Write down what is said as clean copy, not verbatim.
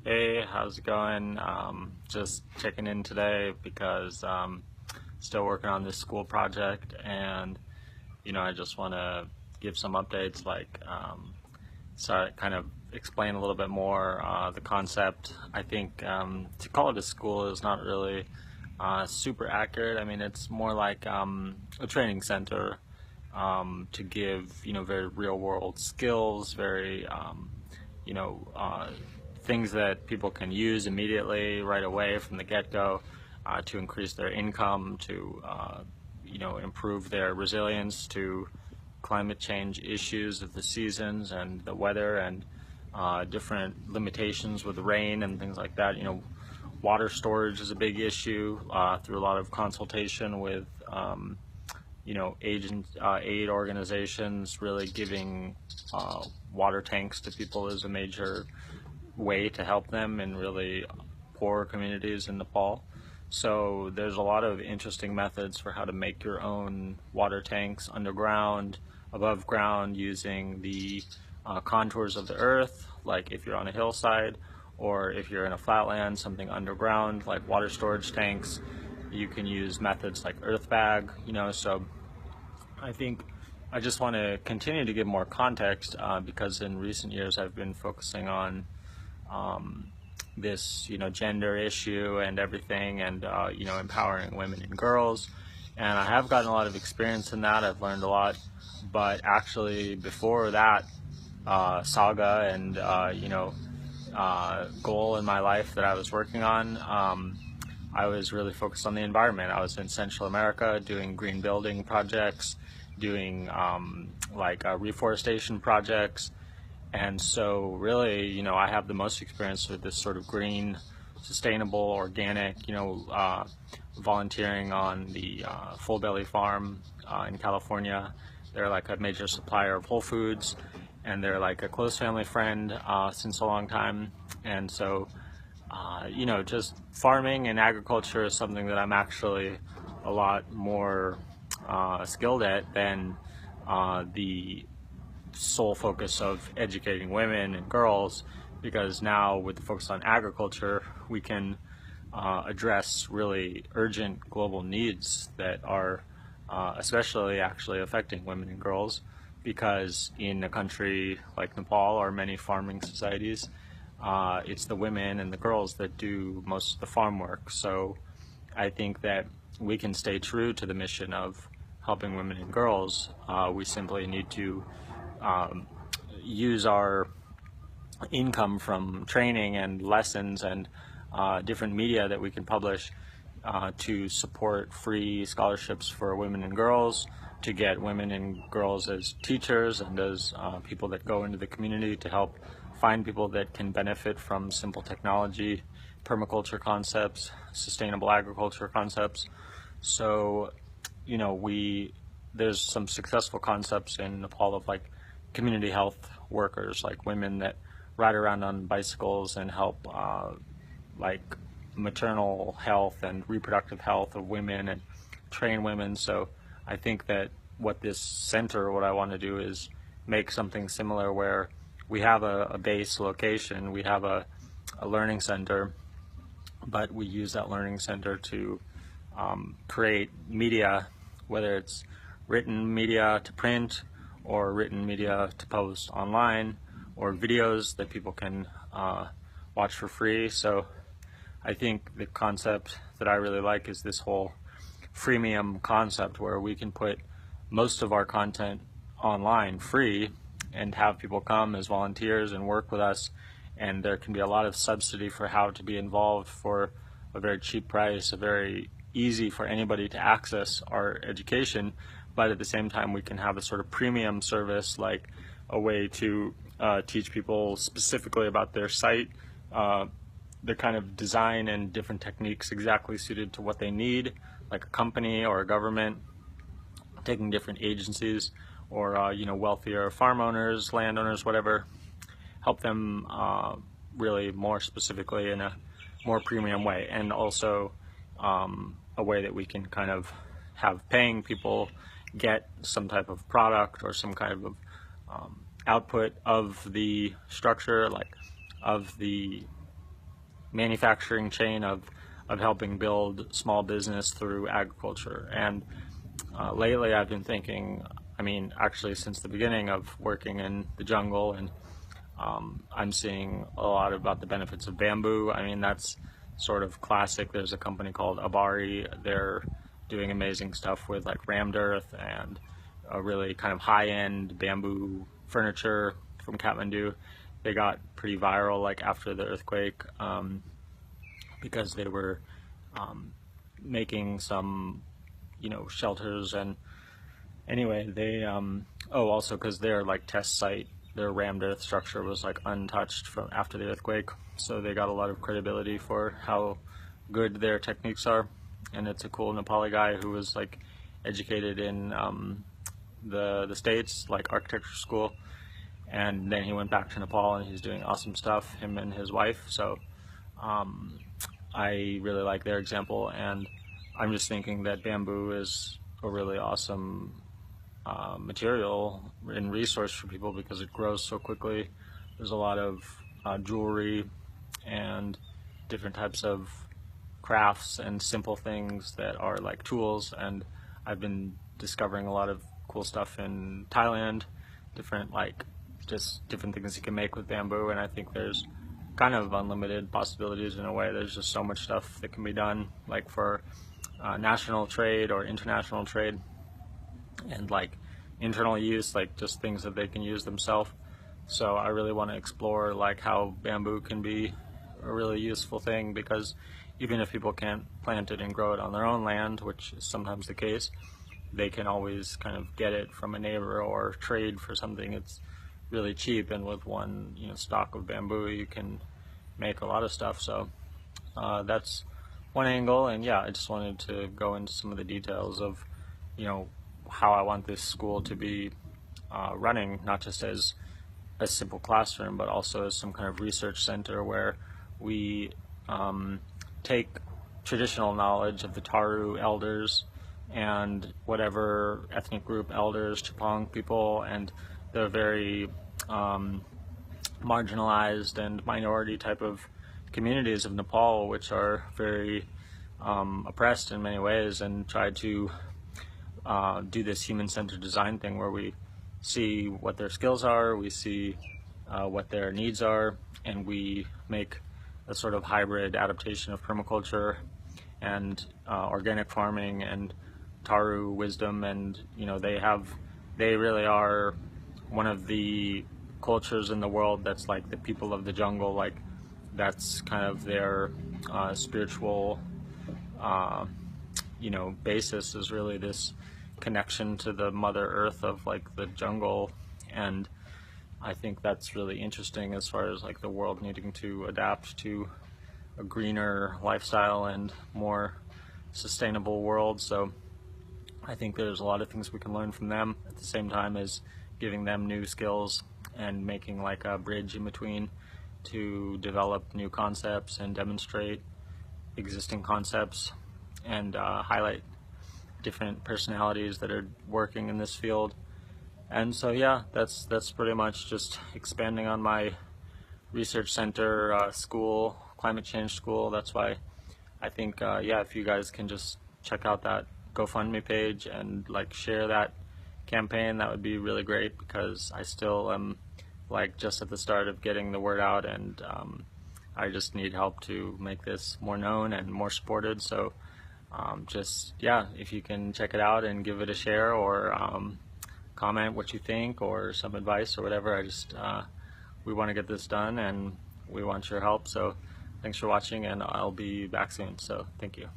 Hey, how's it going? Just checking in today because still working on this school project, and I just want to give some updates, like start kind of explain a little bit more the concept. I think to call it a school is not really super accurate. I mean, it's more like a training center to give very real world skills, very you know, uh, things that people can use immediately right away from the get-go to increase their income, to improve their resilience to climate change issues of the seasons and the weather and different limitations with rain and things like that. Water storage is a big issue through a lot of consultation with aid organizations. Really giving water tanks to people is a major way to help them in really poor communities in Nepal. So there's a lot of interesting methods for how to make your own water tanks underground, above ground, using the contours of the earth, like if you're on a hillside, or if you're in a flatland, something underground like water storage tanks. You can use methods like earth bag, so I think I just want to continue to give more context because in recent years I've been focusing on this, gender issue and everything, and empowering women and girls. And I have gotten a lot of experience in that. I've learned a lot, but actually before that saga and goal in my life that I was working on, I was really focused on the environment. I was in Central America doing green building projects, doing reforestation projects. And so really, I have the most experience with this sort of green, sustainable, organic, volunteering on the Full Belly Farm in California. They're like a major supplier of Whole Foods, and they're like a close family friend since a long time. And so, just farming and agriculture is something that I'm actually a lot more skilled at than the sole focus of educating women and girls, because now with the focus on agriculture, we can address really urgent global needs that are especially actually affecting women and girls, because in a country like Nepal or many farming societies, it's the women and the girls that do most of the farm work. So I think that we can stay true to the mission of helping women and girls. We simply need to um, use our income from training and lessons and different media that we can publish to support free scholarships for women and girls, to get women and girls as teachers and as people that go into the community to help find people that can benefit from simple technology, permaculture concepts, sustainable agriculture concepts. So, we there's some successful concepts in Nepal of like community health workers, like women that ride around on bicycles and help like maternal health and reproductive health of women and train women. So I think that what I want to do is make something similar where we have a base location, we have a learning center, but we use that learning center to create media, whether it's written media to print or written media to post online, or videos that people can watch for free. So I think the concept that I really like is this whole freemium concept, where we can put most of our content online free and have people come as volunteers and work with us, and there can be a lot of subsidy for how to be involved for a very cheap price, a very easy for anybody to access our education. But at the same time, we can have a sort of premium service, like a way to teach people specifically about their site, the kind of design and different techniques exactly suited to what they need, like a company or a government, taking different agencies or wealthier farm owners, landowners, whatever, help them really more specifically in a more premium way, and also a way that we can kind of have paying people get some type of product or some kind of output of the structure, like of the manufacturing chain of helping build small business through agriculture. And lately I've been thinking, I mean, actually since the beginning of working in the jungle, and I'm seeing a lot about the benefits of bamboo. I mean, that's sort of classic. There's a company called Abari. They're doing amazing stuff with like rammed earth and a really kind of high-end bamboo furniture from Kathmandu. They got pretty viral like after the earthquake because they were making some, shelters. And anyway, they also because their like test site, their rammed earth structure was like untouched from after the earthquake, so they got a lot of credibility for how good their techniques are. And it's a cool Nepali guy who was like educated in the States, like architecture school, and then he went back to Nepal and he's doing awesome stuff, him and his wife. So I really like their example, and I'm just thinking that bamboo is a really awesome material and resource for people because it grows so quickly. There's a lot of jewelry and different types of crafts and simple things that are like tools, and I've been discovering a lot of cool stuff in Thailand, different things you can make with bamboo, and I think there's kind of unlimited possibilities in a way. There's just so much stuff that can be done, like for national trade or international trade, and like internal use, like just things that they can use themselves. So I really want to explore like how bamboo can be a really useful thing, because even if people can't plant it and grow it on their own land, which is sometimes the case, they can always kind of get it from a neighbor or trade for something it's really cheap, and with one stalk of bamboo you can make a lot of stuff. So that's one angle, and yeah, I just wanted to go into some of the details of how I want this school to be running, not just as a simple classroom, but also as some kind of research center where we take traditional knowledge of the Taru elders and whatever ethnic group elders, Chepang people, and the very marginalized and minority type of communities of Nepal, which are very oppressed in many ways, and try to do this human-centered design thing where we see what their skills are, we see what their needs are, and we make a sort of hybrid adaptation of permaculture and organic farming and Taru wisdom. And they really are one of the cultures in the world that's like the people of the jungle. Like that's kind of their spiritual basis, is really this connection to the Mother Earth of like the jungle. And I think that's really interesting as far as like the world needing to adapt to a greener lifestyle and more sustainable world. So I think there's a lot of things we can learn from them, at the same time as giving them new skills and making like a bridge in between to develop new concepts and demonstrate existing concepts and highlight different personalities that are working in this field. And so yeah, that's pretty much just expanding on my research center school, climate change school. That's why I think if you guys can just check out that GoFundMe page and like share that campaign, that would be really great, because I still am like just at the start of getting the word out, and I just need help to make this more known and more supported. So if you can check it out and give it a share, or comment what you think or some advice or whatever. We want to get this done and we want your help. So thanks for watching, and I'll be back soon. So thank you.